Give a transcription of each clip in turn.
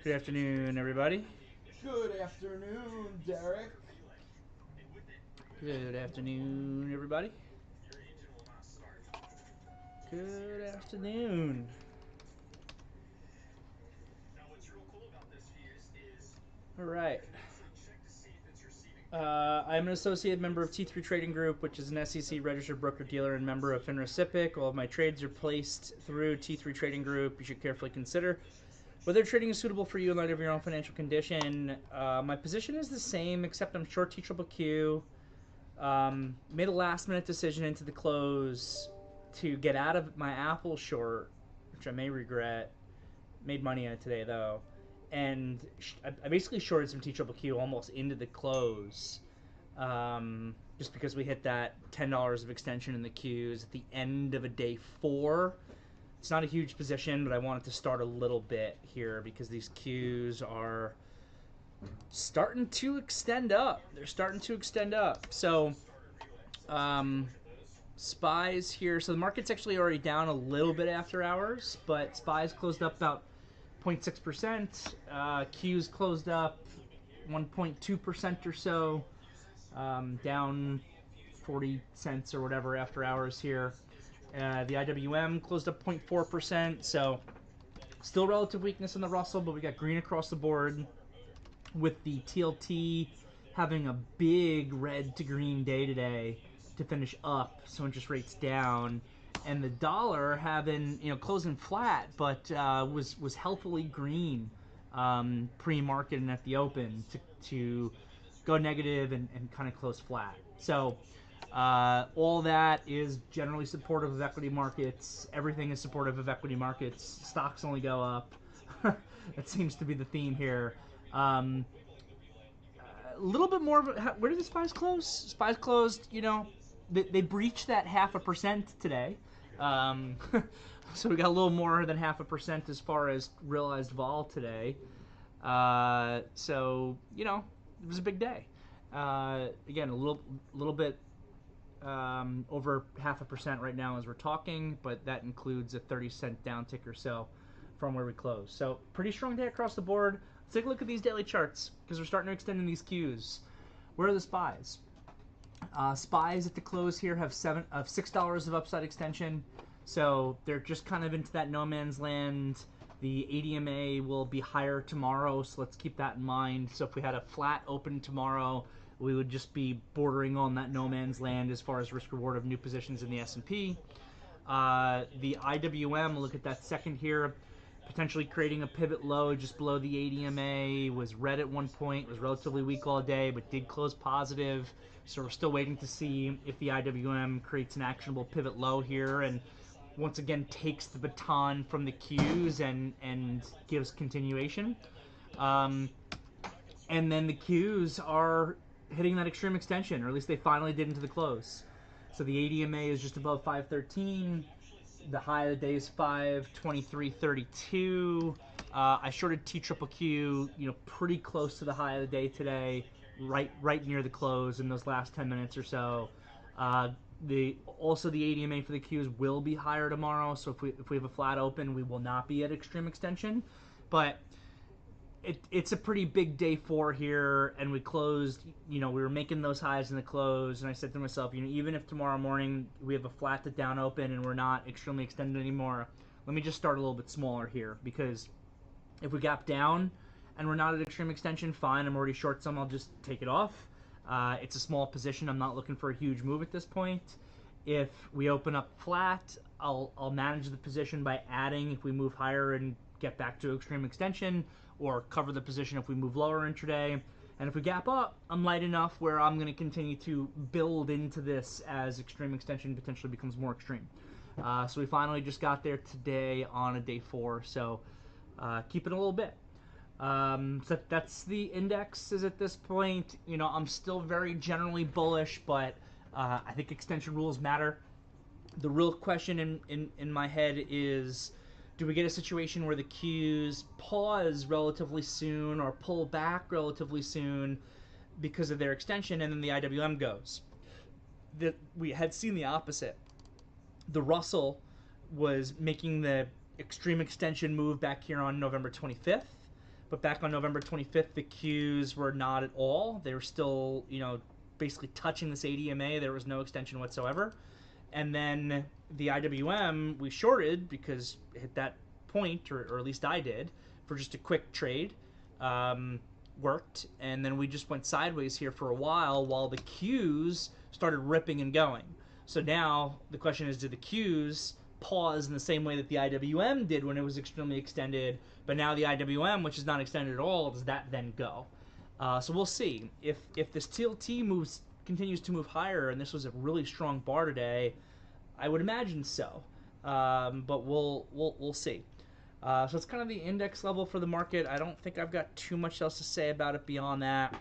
Good afternoon, everybody. Good afternoon, Derrick. Good afternoon, everybody. Good afternoon. All right. I'm an associate member of T3 Trading Group, which is an SEC registered broker dealer and member of FINRA SIPC. All of my trades are placed through T3 Trading Group. You should carefully consider whether trading is suitable for you in light of your own financial condition. My position is the same, except I'm short TQQQ. Made a last minute decision into the close to get out of my Apple short, which I may regret. Made money on it today though, and I basically shorted some TQQQ almost into the close, just because we hit that $10 of extension in the Qs at the end of a day 4. It's not a huge position, but I wanted to start a little bit here because these Qs are starting to extend up. They're starting to extend up. So, SPYs here. So the market's actually already down a little bit after hours, but SPYs closed up about 0.6%. Qs closed up 1.2% or so, down 40 cents or whatever after hours here. The IWM closed up 0.4%, so still relative weakness in the Russell, but we got green across the board, with the TLT having a big red to green day today to finish up, so interest rates down, and the dollar having, closing flat, but was healthily green pre-market and at the open to go negative and kind of close flat. So all that is generally supportive of equity markets. Everything is supportive of equity markets. Stocks only go up. That seems to be the theme here. A little bit more of a, where did the SPYs close? SPYs closed, they breached that 0.5% today. So we got a little more than 0.5% as far as realized vol today. So, it was a big day. Again, a little bit over 0.5% right now as we're talking, but that includes a 30-cent downtick or so from where we closed. So pretty strong day across the board. Let's take a look at these daily charts because we're starting to extend in these Qs. Where are the SPYs? SPYs at the close here have $6 of upside extension, so they're just kind of into that no man's land. The ADMA will be higher tomorrow, so let's keep that in mind. So if we had a flat open tomorrow, we would just be bordering on that no man's land as far as risk reward of new positions in the S&P. The IWM, look at that second here, potentially creating a pivot low just below the ADMA, was red at one point, was relatively weak all day, but did close positive. So we're still waiting to see if the IWM creates an actionable pivot low here and once again takes the baton from the Qs and gives continuation. And then the Qs are hitting that extreme extension, or at least they finally did into the close. So the ADMA is just above 513. The high of the day is 523.32. I shorted TQQQ, pretty close to the high of the day today, right near the close in those last 10 minutes or so. Also the ADMA for the Qs will be higher tomorrow, so if we have a flat open, we will not be at extreme extension. But it's a pretty big day 4 here, and we closed, we were making those highs in the close, and I said to myself, even if tomorrow morning we have a flat to down open and we're not extremely extended anymore, let me just start a little bit smaller here, because if we gap down and we're not at extreme extension, fine, I'm already short some, I'll just take it off. It's a small position, I'm not looking for a huge move at this point. If we open up flat, I'll manage the position by adding if we move higher and get back to extreme extension, or cover the position if we move lower intraday. And if we gap up, I'm light enough where I'm going to continue to build into this as extreme extension potentially becomes more extreme. So we finally just got there today on a day 4, so keep it a little bit. So that's the indexes at this point. I'm still very generally bullish, but I think extension rules matter. The real question in my head is, do we get a situation where the Qs pause relatively soon or pull back relatively soon because of their extension, and then the IWM goes? We had seen the opposite. The Russell was making the extreme extension move back here on November 25th, but back on November 25th, the Qs were not at all. They were still, basically touching this ADMA. There was no extension whatsoever. And then the IWM we shorted because it hit that point, or at least I did, for just a quick trade. Worked, and then we just went sideways here for a while the Qs started ripping and going. So now the question is, do the Qs pause in the same way that the IWM did when it was extremely extended, but now the IWM, which is not extended at all, does that then go? So we'll see. If this TLT continues to move higher, and this was a really strong bar today, I would imagine so. But we'll see. So it's kind of the index level for the market. I don't think I've got too much else to say about it beyond that.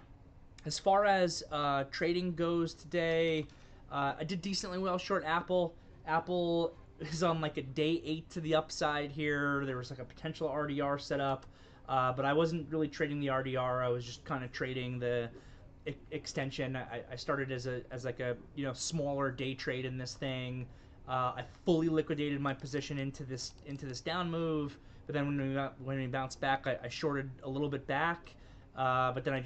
As far as trading goes today, I did decently well short Apple. Apple is on like a day 8 to the upside here. There was like a potential RDR set up, but I wasn't really trading the RDR. I was just kind of trading the extension. I started as like a smaller day trade in this thing. I fully liquidated my position into this down move. But then when we bounced back, I shorted a little bit back, but then I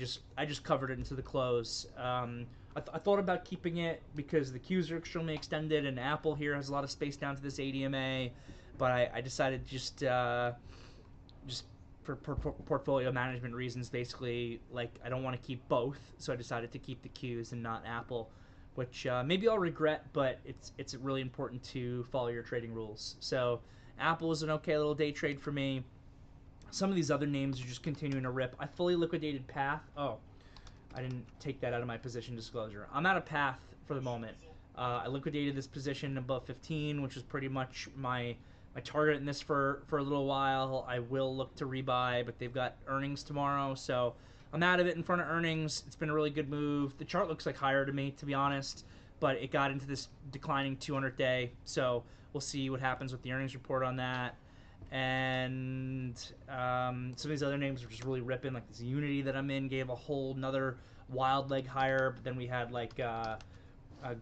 just covered it into the close. I thought about keeping it because the Qs are extremely extended, and Apple here has a lot of space down to this ADMA. But I decided just for portfolio management reasons, basically, like I don't want to keep both, so I decided to keep the Qs and not Apple, which maybe I'll regret, but it's really important to follow your trading rules. So Apple is an okay little day trade for me. Some of these other names are just continuing to rip. I fully liquidated Path. Oh, I didn't take that out of my position disclosure. I'm out of Path for the moment. I liquidated this position above 15, which is pretty much my target in this for a little while. I will look to rebuy, but they've got earnings tomorrow, so I'm out of it in front of earnings. It's been a really good move. The chart looks like higher to me, to be honest, but it got into this declining 200-day, so we'll see what happens with the earnings report on that. And some of these other names are just really ripping, like this Unity that I'm in gave a whole another wild leg higher, but then we had like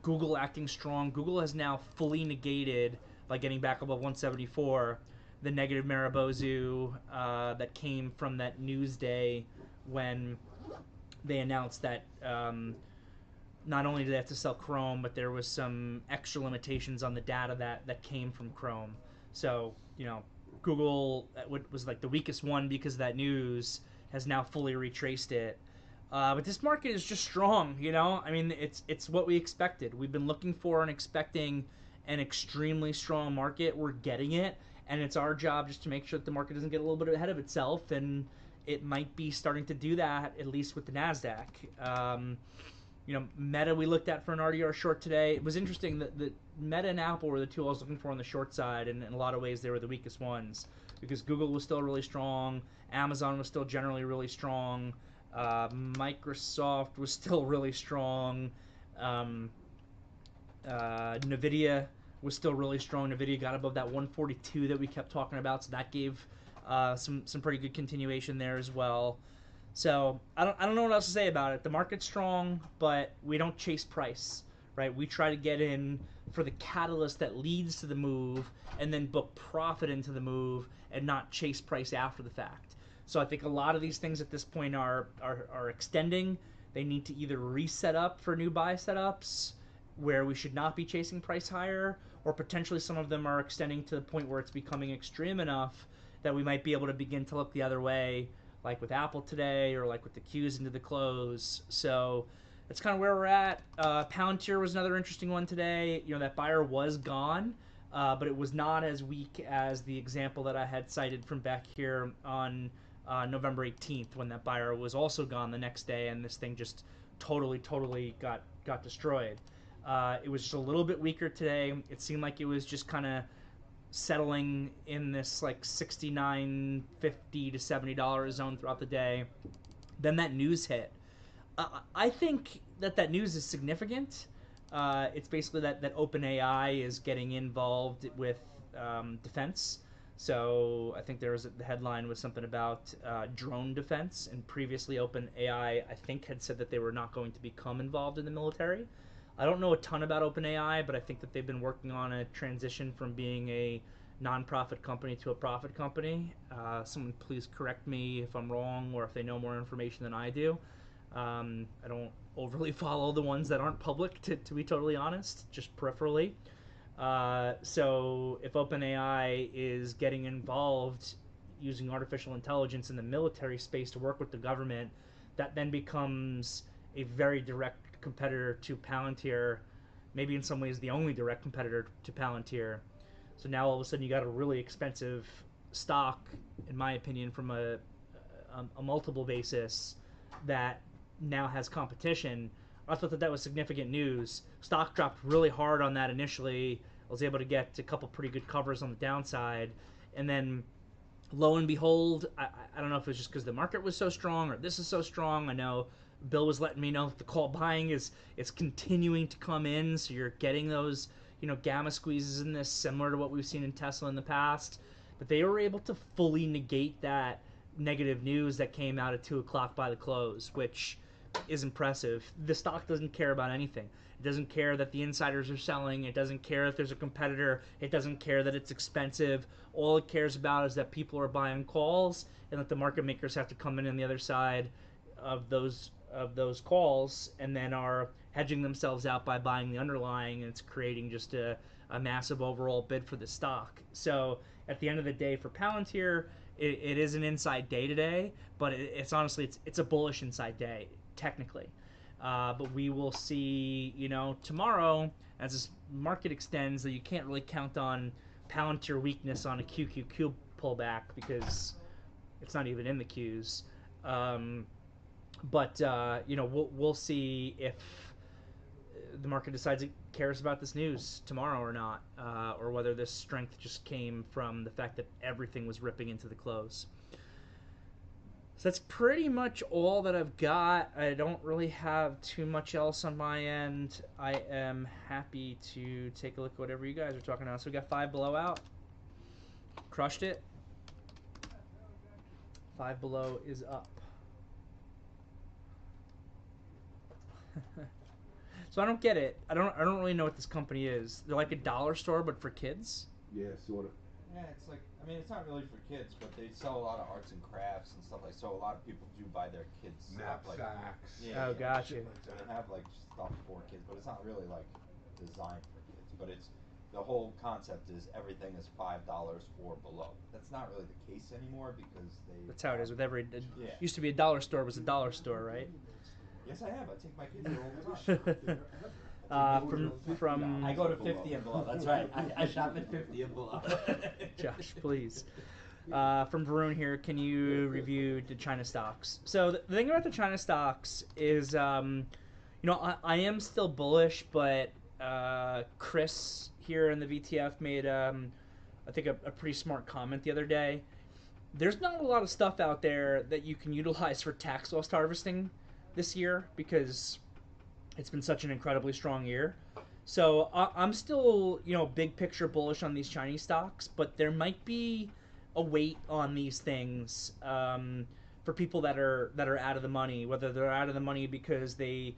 Google acting strong. Google has now fully negated, by getting back above 174, the negative Maribozu that came from that news day when they announced that not only did they have to sell Chrome, but there was some extra limitations on the data that came from Chrome. So, Google was like the weakest one because of that news, has now fully retraced it. But this market is just strong, I mean, it's what we expected. We've been looking for and expecting an extremely strong market. We're getting it, and it's our job just to make sure that the market doesn't get a little bit ahead of itself, and it might be starting to do that, at least with the NASDAQ. Meta we looked at for an RDR short today. It was interesting that the Meta and Apple were the two I was looking for on the short side, and in a lot of ways they were the weakest ones because Google was still really strong, Amazon was still generally really strong, Microsoft was still really strong, NVIDIA was still really strong. NVIDIA got above that 142 that we kept talking about, so that gave some pretty good continuation there as well. So I don't know what else to say about it. The market's strong, but we don't chase price, right? We try to get in for the catalyst that leads to the move and then book profit into the move and not chase price after the fact. So I think a lot of these things at this point are extending. They need to either reset up for new buy setups where we should not be chasing price higher, or potentially some of them are extending to the point where it's becoming extreme enough that we might be able to begin to look the other way, like with Apple today, or like with the Qs into the close. So that's kind of where we're at. Palantir was another interesting one today. That buyer was gone, but it was not as weak as the example that I had cited from back here on November 18th, when that buyer was also gone the next day, and this thing just totally got destroyed. It was just a little bit weaker today. It seemed like it was just kind of settling in this like $69.50 to $70 zone throughout the day. Then that news hit. I think that news is significant. It's basically that OpenAI is getting involved with defense. So I think the headline was something about drone defense, and previously OpenAI, I think, had said that they were not going to become involved in the military. I don't know a ton about OpenAI, but I think that they've been working on a transition from being a nonprofit company to a profit company. Someone please correct me if I'm wrong or if they know more information than I do. I don't overly follow the ones that aren't public, to be totally honest, just peripherally. So if OpenAI is getting involved using artificial intelligence in the military space to work with the government, that then becomes a very direct competitor to Palantir, maybe in some ways the only direct competitor to Palantir. So now all of a sudden you got a really expensive stock, in my opinion, from a multiple basis that now has competition. I thought that was significant news. Stock dropped really hard on that initially. I was able to get a couple pretty good covers on the downside, and then lo and behold, I don't know if it was just because the market was so strong or this is so strong. I know Bill was letting me know that the call buying is continuing to come in, so you're getting those gamma squeezes in this, similar to what we've seen in Tesla in the past. But they were able to fully negate that negative news that came out at 2 o'clock by the close, which is impressive. The stock doesn't care about anything. It doesn't care that the insiders are selling. It doesn't care if there's a competitor. It doesn't care that it's expensive. All it cares about is that people are buying calls and that the market makers have to come in on the other side of those calls and then are hedging themselves out by buying the underlying, and it's creating just a massive overall bid for the stock. So at the end of the day, for Palantir, it is an inside day today, but it's honestly it's a bullish inside day technically. But we will see, tomorrow as this market extends, that you can't really count on Palantir weakness on a QQQ pullback because it's not even in the Qs. But we'll see if the market decides it cares about this news tomorrow or not, or whether this strength just came from the fact that everything was ripping into the close. So that's pretty much all that I've got. I don't really have too much else on my end. I am happy to take a look at whatever you guys are talking about. So we got 5 below out. Crushed it. 5 below is up. So I don't get it. I don't really know what this company is. They're like a dollar store, but for kids. Yeah, sort of. Yeah, it's like, I mean, it's not really for kids, but they sell a lot of arts and crafts and stuff like. So a lot of people do buy their kids stuff, like Knapsacks. Oh, gotcha. So they have like stuff for kids, but it's not really like designed for kids. But it's the whole concept is everything is $5 or below. That's not really the case anymore because they. That's how it is with every. Yeah. Used to be a dollar store was a dollar store, right? Yes, I have. I take my kids there all the time. From I go to 50 and below. That's right. I shop at 50 and below. Josh, please. From Varun here, can you review the China stocks? So the thing about the China stocks is, I am still bullish, but Chris here in the VTF made, I think, a pretty smart comment the other day. There's not a lot of stuff out there that you can utilize for tax loss harvesting this year because it's been such an incredibly strong year. So I'm still, big picture bullish on these Chinese stocks, but there might be a weight on these things for people that are out of the money, whether they're out of the money because they,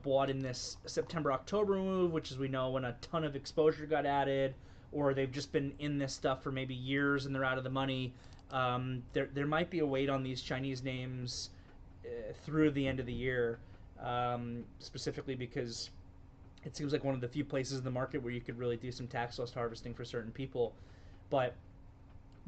bought in this September-October move, which is, we know, when a ton of exposure got added, or they've just been in this stuff for maybe years and they're out of the money. There might be a weight on these Chinese names through the end of the year, specifically because it seems like one of the few places in the market where you could really do some tax loss harvesting for certain people. But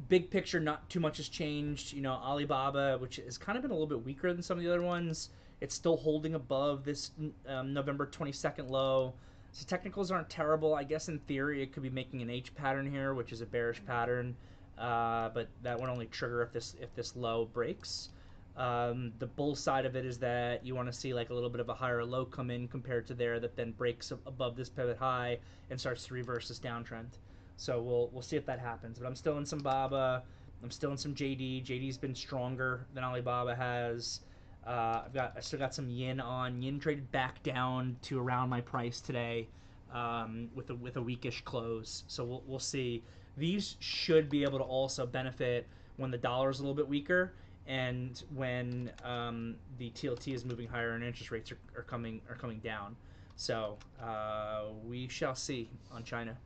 big picture, not too much has changed. Alibaba, which has kind of been a little bit weaker than some of the other ones, it's still holding above this November 22nd low. So technicals aren't terrible. I guess in theory it could be making an H pattern here, which is a bearish pattern, but that would only trigger if this low breaks. The bull side of it is that you want to see like a little bit of a higher low come in compared to there, that then breaks above this pivot high and starts to reverse this downtrend. So we'll see if that happens. But I'm still in some Baba. I'm still in some JD. JD's been stronger than Alibaba has. I still got some yin on. Yin traded back down to around my price today, with a weakish close. So we'll see. These should be able to also benefit when the dollar's a little bit weaker, and when the TLT is moving higher and interest rates are coming down. So we shall see on China.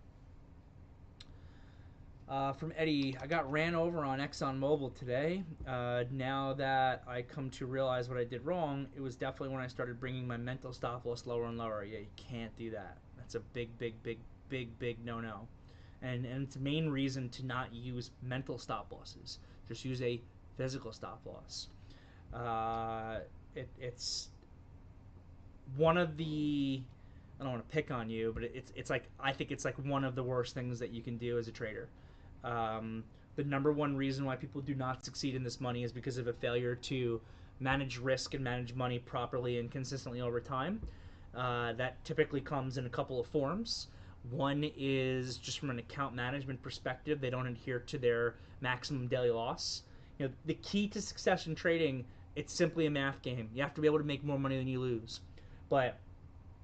From Eddie, I got ran over on ExxonMobil today. Now that I come to realize what I did wrong, it was definitely when I started bringing my mental stop loss lower and lower. Yeah, you can't do that. That's a big no-no. And it's the main reason to not use mental stop losses. Just use a physical stop loss. It's one of the, I don't want to pick on you, but it's like, I think it's like one of the worst things that you can do as a trader. The number one reason why people do not succeed in this money is because of a failure to manage risk and manage money properly and consistently over time. That typically comes in a couple of forms. One is just from an account management perspective, they don't adhere to their maximum daily loss. You know, the key to success in trading, it's simply a math game. You have to be able to make more money than you lose. But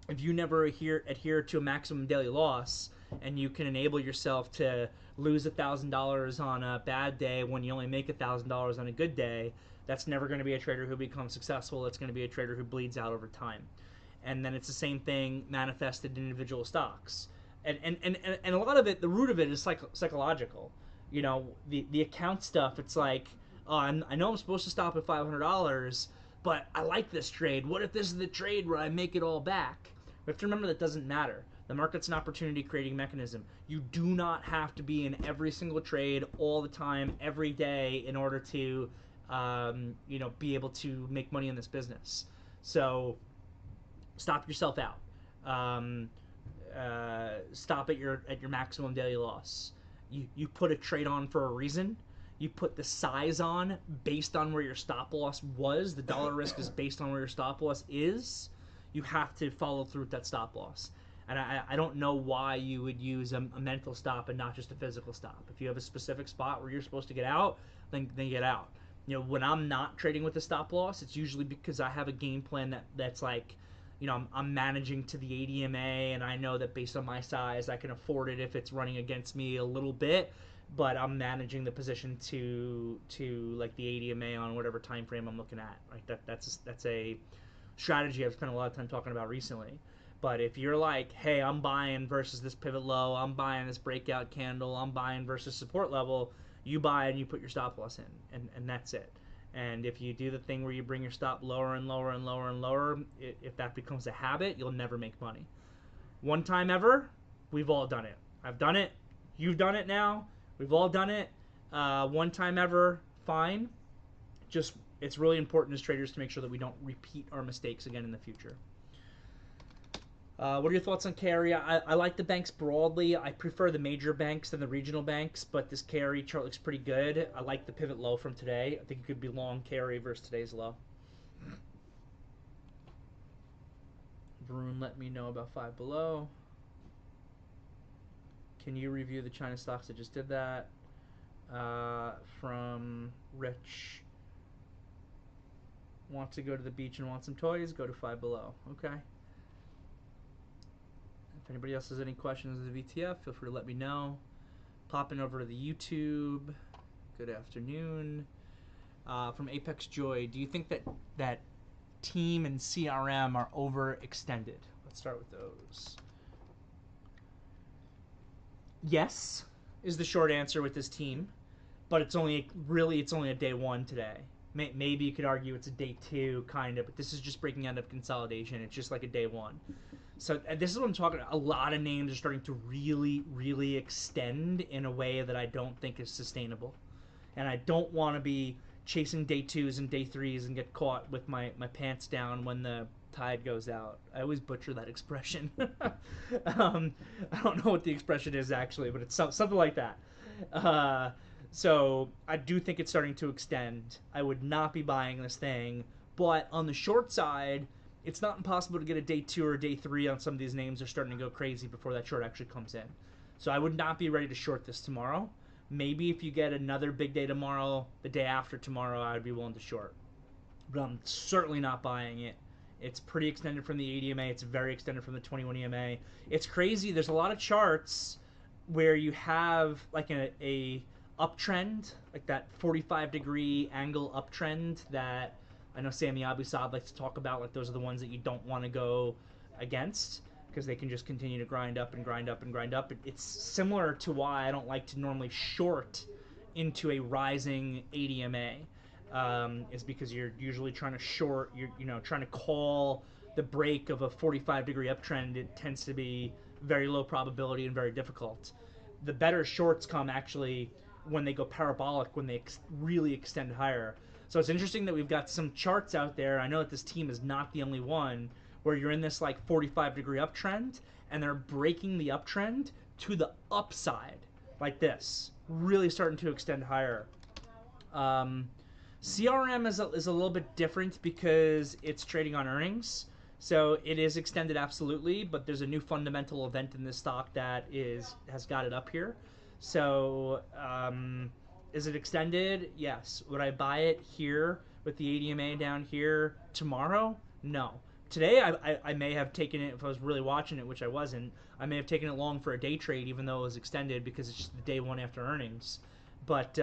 if you never adhere to a maximum daily loss, and you can enable yourself to lose $1,000 on a bad day when you only make $1,000 on a good day, that's never going to be a trader who becomes successful. It's going to be a trader who bleeds out over time. And then it's the same thing manifested in individual stocks. And a lot of it, the root of it is psychological. You know, the account stuff, it's like, oh, I know I'm supposed to stop at $500, but I like this trade. What if this is the trade where I make it all back? We have to remember that doesn't matter. The market's an opportunity creating mechanism. You do not have to be in every single trade all the time, every day, in order to, be able to make money in this business. So, stop yourself out. Stop at your maximum daily loss. You put a trade on for a reason. You put the size on based on where your stop loss was. The dollar risk is based on where your stop loss is. You have to follow through with that stop loss. And I don't know why you would use a mental stop and not just a physical stop. If you have a specific spot where you're supposed to get out, then get out. You know, when I'm not trading with a stop loss, it's usually because I have a game plan that's like, you know, I'm managing to the ADMA, and I know that based on my size, I can afford it if it's running against me a little bit, but I'm managing the position to like the ADMA on whatever time frame I'm looking at. Like that's a strategy I've spent a lot of time talking about recently. But if you're like, hey, I'm buying versus this pivot low, I'm buying this breakout candle, I'm buying versus support level, you buy and you put your stop loss in, and that's it. And if you do the thing where you bring your stop lower and lower and lower and lower, if that becomes a habit, you'll never make money. One time ever, we've all done it. I've done it. You've done it now. We've all done it. One time ever, fine. Just, it's really important as traders to make sure that we don't repeat our mistakes again in the future. What are your thoughts on carry? I like the banks broadly. I prefer the major banks than the regional banks, but this carry chart looks pretty good. I like the pivot low from today. I think it could be long carry versus today's low. Varun let me know about 5 below. Can you review the China stocks? I just did that. From Rich. Want to go to the beach and want some toys? Go to 5 below. Okay. If anybody else has any questions of the VTF, feel free to let me know. Popping over to the YouTube. Good afternoon. From Apex Joy, do you think that team and CRM are overextended? Let's start with those. Yes, is the short answer with this team, but it's only a day one today. Maybe you could argue it's a day two, kind of, but this is just breaking out of consolidation. It's just like a day one. So this is what I'm talking about. A lot of names are starting to really extend in a way that I don't think is sustainable. And I don't want to be chasing day twos and day threes and get caught with my pants down when the tide goes out. I always butcher that expression. I don't know what the expression is actually, but it's something like that. So I do think it's starting to extend. I would not be buying this thing. But on the short side, it's not impossible to get a day two or a day three on some of these names. They're starting to go crazy before that short actually comes in. So I would not be ready to short this tomorrow. Maybe if you get another big day tomorrow, the day after tomorrow, I'd be willing to short. But I'm certainly not buying it. It's pretty extended from the 80 EMA. It's very extended from the 21 EMA. It's crazy. There's a lot of charts where you have like a uptrend, like that 45-degree angle uptrend that I know Sammy Abusad likes to talk about. Like those are the ones that you don't want to go against. because they can just continue to grind up and grind up and grind up. It's similar to why I don't like to normally short into a rising ADMA, is because you're usually trying to short, trying to call the break of a 45-degree uptrend. It tends to be very low probability and very difficult. The better shorts come actually when they go parabolic, when they really extend higher. So it's interesting that we've got some charts out there. I know that this team is not the only one where you're in this like 45-degree uptrend and they're breaking the uptrend to the upside like this, really starting to extend higher. CRM is a little bit different because it's trading on earnings. So it is extended absolutely, but there's a new fundamental event in this stock that has got it up here. So is it extended? Yes. Would I buy it here with the ADMA down here tomorrow? No. Today I may have taken it, if I was really watching it, which I wasn't, I may have taken it long for a day trade even though it was extended because it's just the day one after earnings. But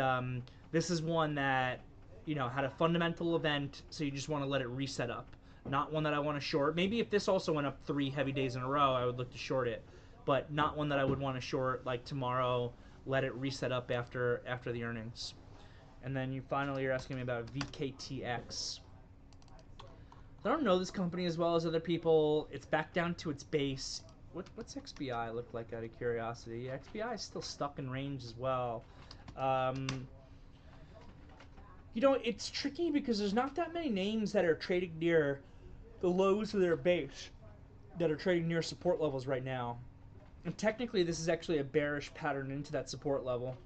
this is one that had a fundamental event, so you just want to let it reset up. Not one that I want to short. Maybe if this also went up 3 heavy days in a row, I would look to short it. But not one that I would want to short like tomorrow. Let it reset up after the earnings. And then you're asking me about VKTX. I don't know this company as well as other people. It's back down to its base. What's XBI look like out of curiosity? Yeah, XBI is still stuck in range as well. It's tricky because there's not that many names that are trading near the lows of their base that are trading near support levels right now. And technically this is actually a bearish pattern into that support level.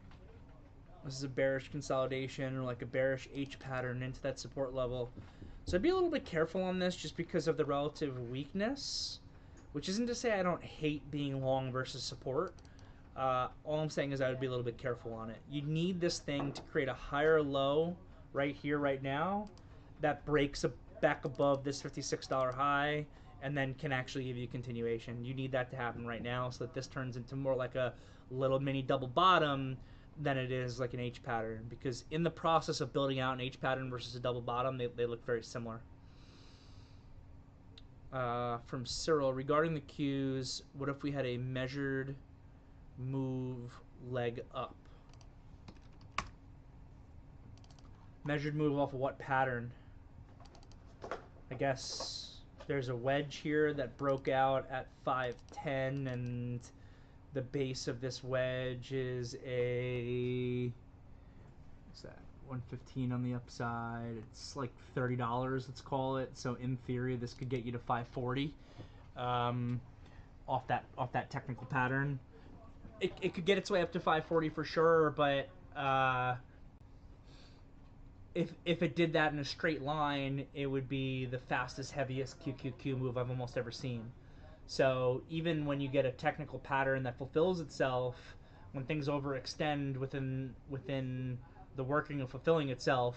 This is a bearish consolidation or like a bearish H pattern into that support level. So I'd be a little bit careful on this just because of the relative weakness, which isn't to say I don't hate being long versus support. All I'm saying is I would be a little bit careful on it. You need this thing to create a higher low right here, right now, that breaks back above this $56 high and then can actually give you continuation. You need that to happen right now so that this turns into more like a little mini double bottom than it is like an H pattern, because in the process of building out an H pattern versus a double bottom, they look very similar. From Cyril, regarding the Qs, what if we had a measured move leg up? Measured move off of what pattern? I guess there's a wedge here that broke out at 510, and the base of this wedge is a, what's that, 115 on the upside. It's like $30, let's call it. So in theory, this could get you to 540 off that technical pattern. It could get its way up to 540 for sure, but if it did that in a straight line, it would be the fastest, heaviest QQQ move I've almost ever seen. So even when you get a technical pattern that fulfills itself, when things overextend within the working of fulfilling itself,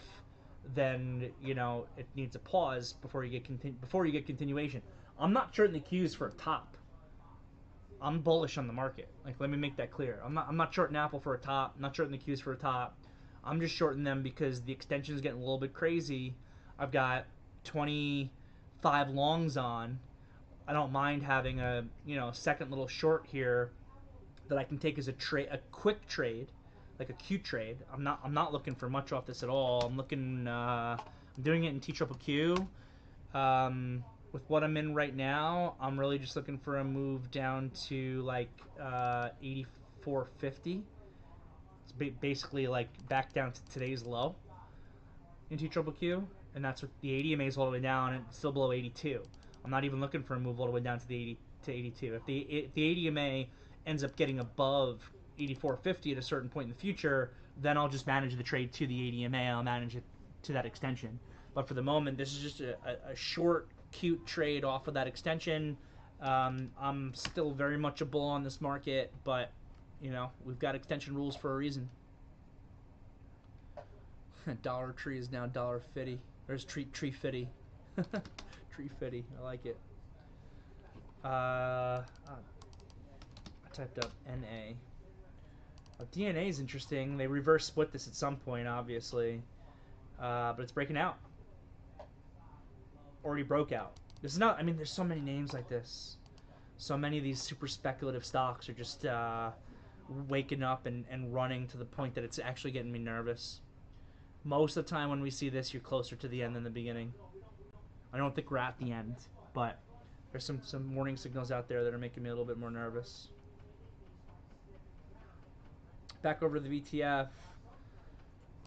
then it needs a pause before you get continuation. I'm not shorting the Qs for a top. I'm bullish on the market. Like, let me make that clear. I'm not shorting Apple for a top. I'm not shorting the Qs for a top. I'm just shorting them because the extension is getting a little bit crazy. I've got 25 longs on. I don't mind having a second little short here that I can take as a quick trade, like a Q trade. I'm not looking for much off this at all. I'm looking. I'm doing it in TQQQ. With what I'm in right now, I'm really just looking for a move down to like 84.50. It's basically like back down to today's low in TQQQ, and that's what the ADMA is all the way down and it's still below 82. I'm not even looking for a move all the way down to the 80 to 82. If the ADMA ends up getting above 84.50 at a certain point in the future, then I'll just manage the trade to the ADMA. I'll manage it to that extension. But for the moment, this is just a short, cute trade off of that extension. I'm still very much a bull on this market, but we've got extension rules for a reason. Dollar Tree is now $1.50. There's Tree Fitty. Tree Fitty. I like it. I typed up NA. DNA is interesting. They reverse split this at some point, obviously. But it's breaking out. Already broke out. This is not, there's so many names like this. So many of these super speculative stocks are just waking up and running to the point that it's actually getting me nervous. Most of the time when we see this, you're closer to the end than the beginning. I don't think we're at the end, but there's some warning signals out there that are making me a little bit more nervous. Back over to the VTF.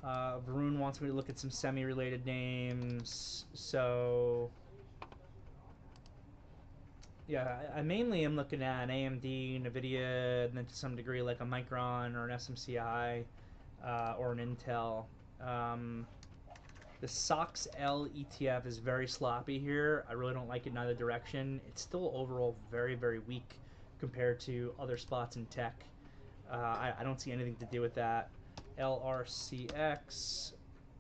Varun wants me to look at some semi-related names, so yeah, I mainly am looking at AMD, NVIDIA, and then to some degree like a Micron or an SMCI or an Intel. The SOX L ETF is very sloppy here. I really don't like it in either direction. It's still overall very, very weak compared to other spots in tech. I don't see anything to do with that. LRCX,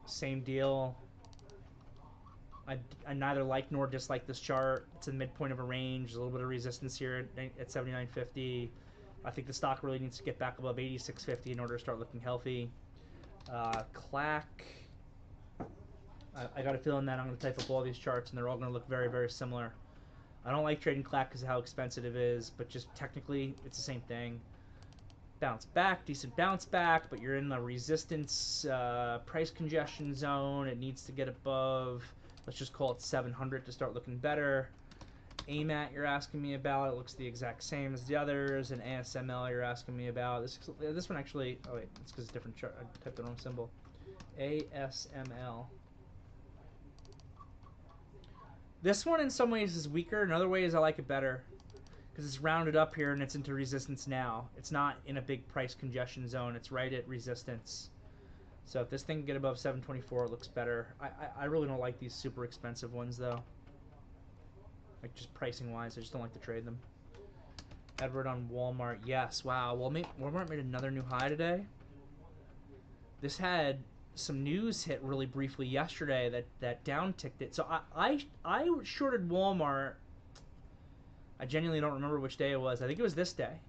same deal. I neither like nor dislike this chart. It's in the midpoint of a range. A little bit of resistance here at 79.50. I think the stock really needs to get back above 86.50 in order to start looking healthy. Clack. I got a feeling that I'm going to type up all these charts and they're all going to look very, very similar. I don't like trading Clack because of how expensive it is, but just technically it's the same thing. Bounce back, decent bounce back, but you're in the resistance price congestion zone. It needs to get above, let's just call it 700 to start looking better. AMAT you're asking me about, it looks the exact same as the others. And ASML you're asking me about. This one actually, oh wait, it's because it's a different chart. I typed the wrong symbol. ASML. This one in some ways is weaker. In other ways I like it better. Because it's rounded up here and it's into resistance now. It's not in a big price congestion zone. It's right at resistance. So if this thing can get above 724, it looks better. I really don't like these super expensive ones, though. Like, just pricing-wise, I just don't like to trade them. Edward on Walmart. Yes, wow. Walmart made another new high today. This had some news hit really briefly yesterday that down-ticked it. So I shorted Walmart. I genuinely don't remember which day it was. I think it was this day.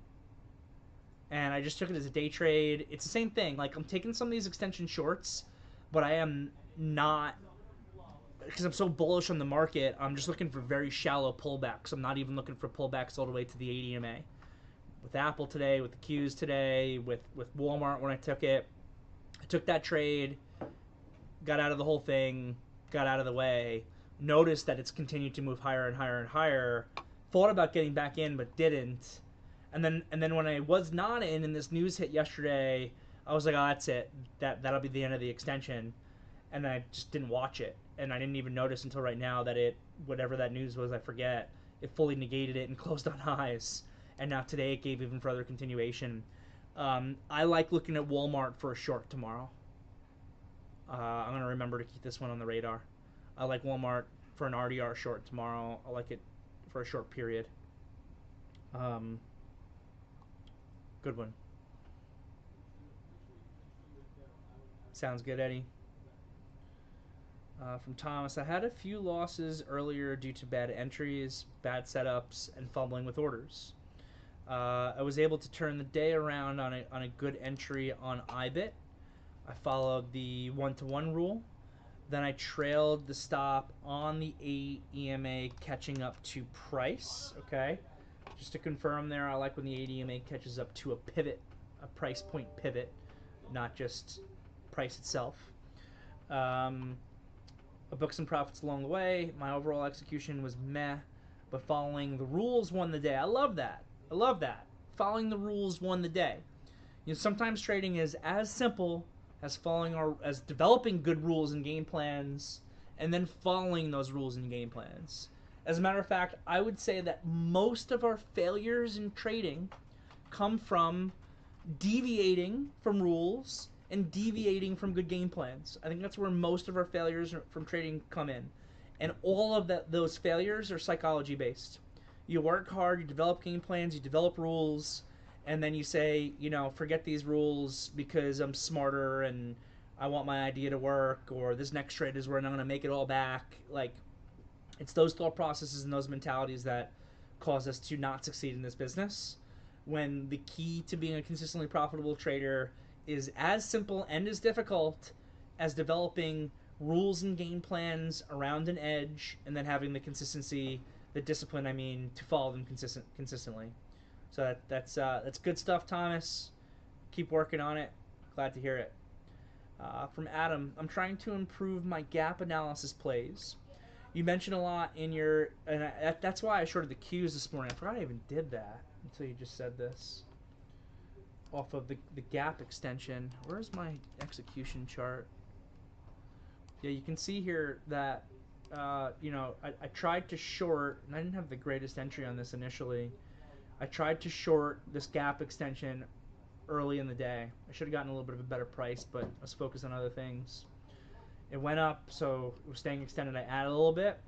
And I just took it as a day trade. It's the same thing. Like, I'm taking some of these extension shorts, but I am not, because I'm so bullish on the market, I'm just looking for very shallow pullbacks. I'm not even looking for pullbacks all the way to the 80 EMA. With Apple today, with the Qs today, with Walmart when I took it, I took that trade, got out of the whole thing, got out of the way, noticed that it's continued to move higher and higher and higher, thought about getting back in but didn't, and then when I was not in and this news hit yesterday, I was like, oh, that's it, that'll be the end of the extension, and I just didn't watch it, and I didn't even notice until right now that it, whatever that news was, I forget, it fully negated it and closed on highs, and now today it gave even further continuation. I like looking at Walmart for a short tomorrow. I'm going to remember to keep this one on the radar. I like Walmart for an RDR short tomorrow. I like it for a short period. Good one. Sounds good, Eddie. From Thomas, I had a few losses earlier due to bad entries, bad setups, and fumbling with orders. I was able to turn the day around on a good entry on iBit. I followed the 1-to-1 rule. Then I trailed the stop on the 8 EMA catching up to price. Okay, just to confirm there, I like when the 8 EMA catches up to a pivot, a price point pivot, not just price itself. I booked some profits along the way. My overall execution was meh, but following the rules won the day. I love that. I love that. Following the rules won the day. You know, sometimes trading is as simple as as developing good rules and game plans, and then following those rules and game plans. As a matter of fact, I would say that most of our failures in trading come from deviating from rules and deviating from good game plans. I think that's where most of our failures from trading come in. And all of those failures are psychology based. You work hard, you develop game plans, you develop rules, and then you say, you know, forget these rules because I'm smarter and I want my idea to work, or this next trade is where I'm going to make it all back. Like, it's those thought processes and those mentalities that cause us to not succeed in this business, when the key to being a consistently profitable trader is as simple and as difficult as developing rules and game plans around an edge and then having the consistency the discipline, I mean, to follow them consistently. So that's good stuff, Thomas. Keep working on it. Glad to hear it. From Adam, I'm trying to improve my gap analysis plays. You mentioned a lot in your, and that's why I shorted the cues this morning. I forgot I even did that until you just said this. Off of the gap extension. Where's my execution chart? Yeah, you can see here that, I tried to short, and I didn't have the greatest entry on this initially. I tried to short this gap extension early in the day. I should have gotten a little bit of a better price, but I was focused on other things. It went up, so it was staying extended. I added a little bit,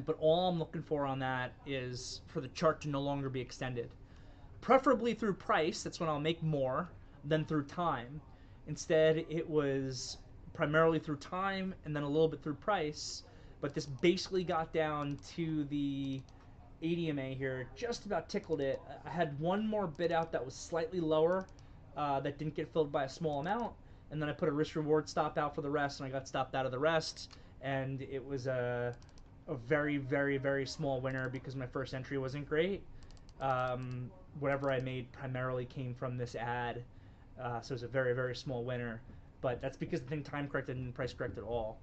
but all I'm looking for on that is for the chart to no longer be extended. Preferably through price, that's when I'll make more, than through time. Instead, it was primarily through time and then a little bit through price, but this basically got down to the ADMA here, just about tickled it. I had one more bid out that was slightly lower, that didn't get filled by a small amount, and then I put a risk reward stop out for the rest, and I got stopped out of the rest, and it was a very, very, very small winner because my first entry wasn't great. Whatever I made primarily came from this ad, so it was a very, very small winner, but that's because the thing time corrected and price corrected all.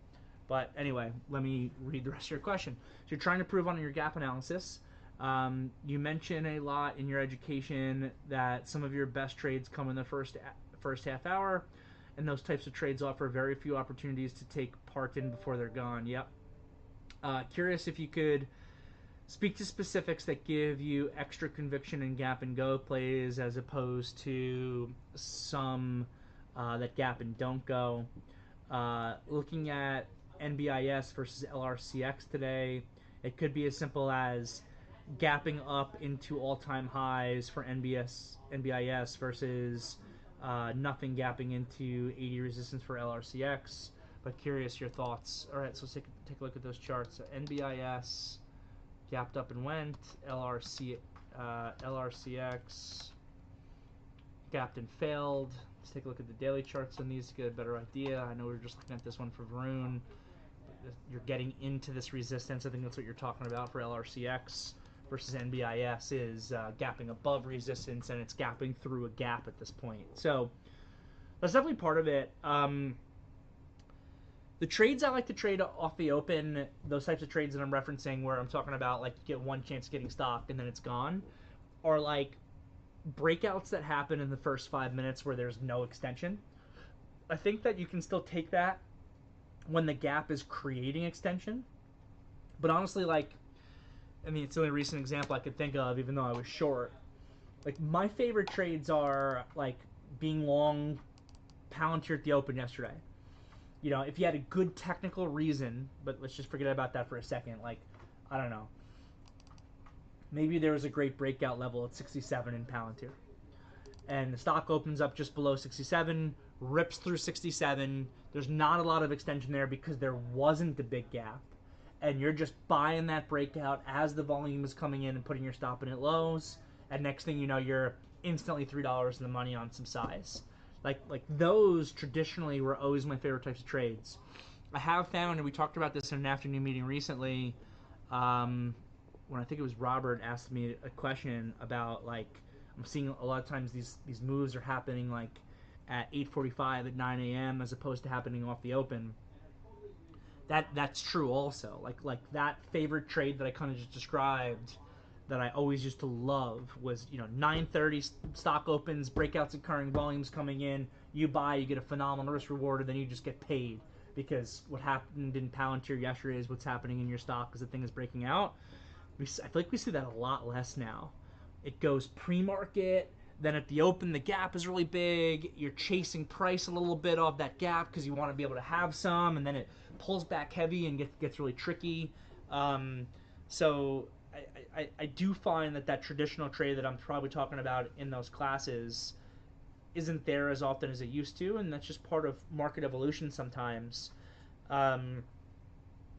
But anyway, let me read the rest of your question. So you're trying to improve on your gap analysis. You mention a lot in your education that some of your best trades come in the first half hour, and those types of trades offer very few opportunities to take part in before they're gone. Yep. Curious if you could speak to specifics that give you extra conviction in gap and go plays as opposed to some that gap and don't go. Looking at NBIS versus LRCX today, it could be as simple as gapping up into all-time highs for NBIS versus nothing gapping into 80 resistance for LRCX. But curious your thoughts. All right, so let's take a look at those charts. So NBIS gapped up and went. LRCX gapped and failed. Let's take a look at the daily charts on these to get a better idea. I know we were just looking at this one for Varun. You're getting into this resistance. I think that's what you're talking about for LRCX versus NBIS is gapping above resistance, and it's gapping through a gap at this point. So that's definitely part of it. The trades I like to trade off the open, those types of trades that I'm referencing where I'm talking about like you get one chance of getting stopped and then it's gone, are like breakouts that happen in the first 5 minutes where there's no extension. I think that you can still take that when the gap is creating extension. But honestly, like, I mean, it's the only recent example I could think of, even though I was short. Like, my favorite trades are, like, being long Palantir at the open yesterday. You know, if you had a good technical reason, but let's just forget about that for a second. Like, I don't know. Maybe there was a great breakout level at 67 in Palantir. And the stock opens up just below 67, rips through 67. There's not a lot of extension there because there wasn't a big gap. And you're just buying that breakout as the volume is coming in and putting your stop in at lows. And next thing you know, you're instantly $3 in the money on some size. Like those traditionally were always my favorite types of trades. I have found, and we talked about this in an afternoon meeting recently, when I think it was Robert asked me a question about, like, I'm seeing a lot of times these moves are happening like at 8:45 at 9 a.m. as opposed to happening off the open. That's true also. Like that favorite trade that I kind of just described that I always used to love was, 9:30 stock opens, breakouts occurring, volumes coming in, you buy, you get a phenomenal risk reward, and then you just get paid. Because what happened in Palantir yesterday is what's happening in your stock because the thing is breaking out. I feel like we see that a lot less now. It goes pre-market, then at the open the gap is really big, you're chasing price a little bit off that gap because you want to be able to have some, and then it pulls back heavy and gets really tricky. So I do find that traditional trade that I'm probably talking about in those classes isn't there as often as it used to, and that's just part of market evolution sometimes.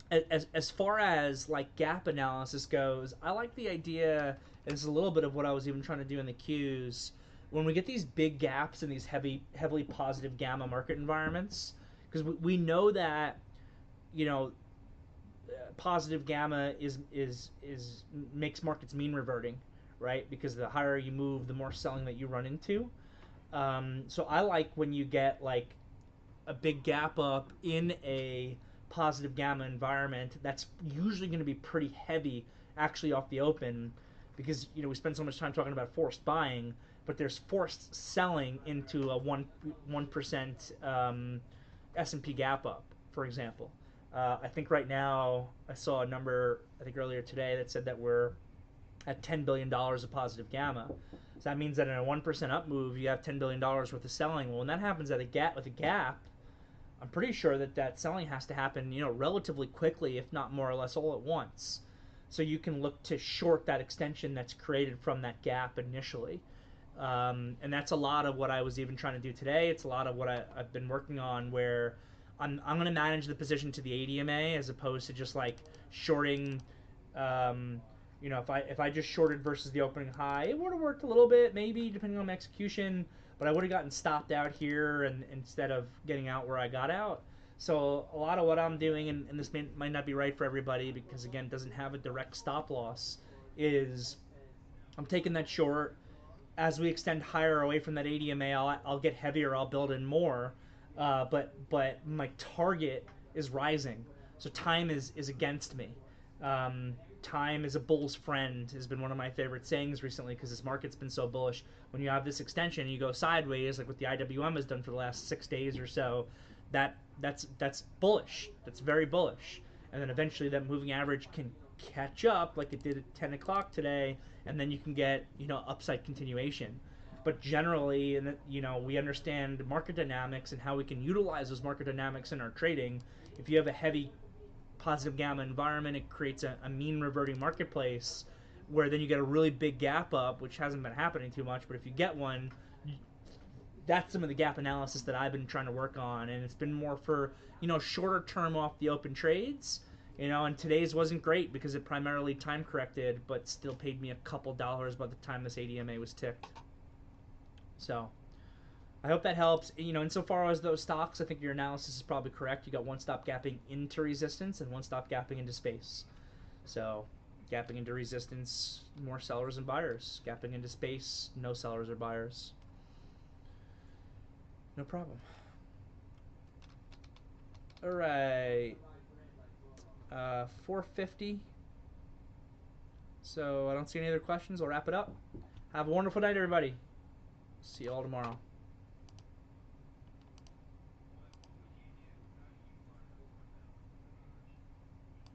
As far as like gap analysis goes, I like the idea, and this is a little bit of what I was even trying to do in the Qs, when we get these big gaps in these heavily positive gamma market environments, because we know that, positive gamma is makes markets mean reverting, right? Because the higher you move, the more selling that you run into. So I like when you get like a big gap up in a positive gamma environment. That's usually going to be pretty heavy actually off the open, because we spend so much time talking about forced buying, but there's forced selling into a 1% S&P gap up, for example. I think right now I saw a number, I think earlier today, that said that we're at $10 billion of positive gamma. So that means that in a 1% up move, you have $10 billion worth of selling. Well, when that happens at a gap with a gap, I'm pretty sure that selling has to happen, relatively quickly, if not more or less all at once. So you can look to short that extension that's created from that gap initially. And that's a lot of what I was even trying to do today. It's a lot of what I've been working on, where I'm going to manage the position to the ADMA as opposed to just like shorting. If I just shorted versus the opening high, it would have worked a little bit, maybe, depending on my execution, but I would have gotten stopped out here and instead of getting out where I got out. So a lot of what I'm doing, and this might not be right for everybody because, again, it doesn't have a direct stop loss, is I'm taking that short. As we extend higher away from that ADMA, I'll get heavier, I'll build in more, but my target is rising. So time is against me. Time is a bull's friend has been one of my favorite sayings recently, because this market's been so bullish. When you have this extension, you go sideways, like what the IWM has done for the last 6 days or so. That's bullish. That's very bullish. And then eventually that moving average can catch up, like it did at 10 o'clock today, and then you can get upside continuation. But generally, and we understand market dynamics and how we can utilize those market dynamics in our trading. If you have a heavy positive gamma environment, it creates a mean reverting marketplace, where then you get a really big gap up, which hasn't been happening too much, but if you get one, that's some of the gap analysis that I've been trying to work on, and it's been more for shorter term off the open trades. And today's wasn't great because it primarily time corrected, but still paid me a couple dollars by the time this ADMA was ticked. So I hope that helps. Insofar as those stocks, I think your analysis is probably correct. You got one stop gapping into resistance and one stop gapping into space. So gapping into resistance, more sellers and buyers. Gapping into space, no sellers or buyers. No problem. All right. 4:50. So I don't see any other questions. I'll wrap it up. Have a wonderful night, everybody. See you all tomorrow.